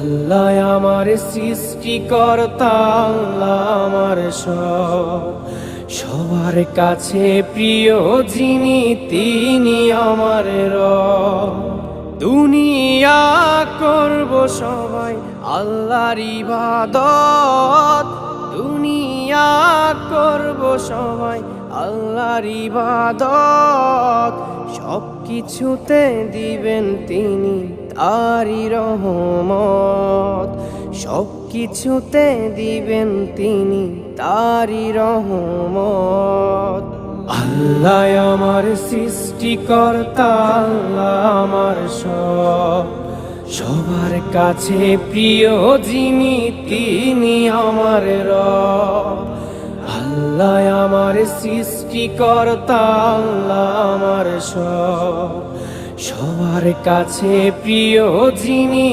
আল্লাহ আমার সৃষ্টিকর্তা, আল্লাহ আমার সব, সবার কাছে প্রিয় যিনি তিনি আমার রব। দুনিয়া করব সবাই আল্লাহর ইবাদত, দুনিয়া করব সবাই আল্লাহর ইবাদত, সব কিছুতে দিবেন তিনি তারি রহমত, সব কিছুতে দিবেন তিনি তারি রহমত। আল্লাহ আমার সৃষ্টিকর্তা, আল্লাহ আমার সব, সবার কাছে প্রিয় যিনি তিনি আমার রব। আল্লাহ আমার সৃষ্টিকর্তা, আল্লাহ আমার সব, সবার কাছে প্রিয় যিনি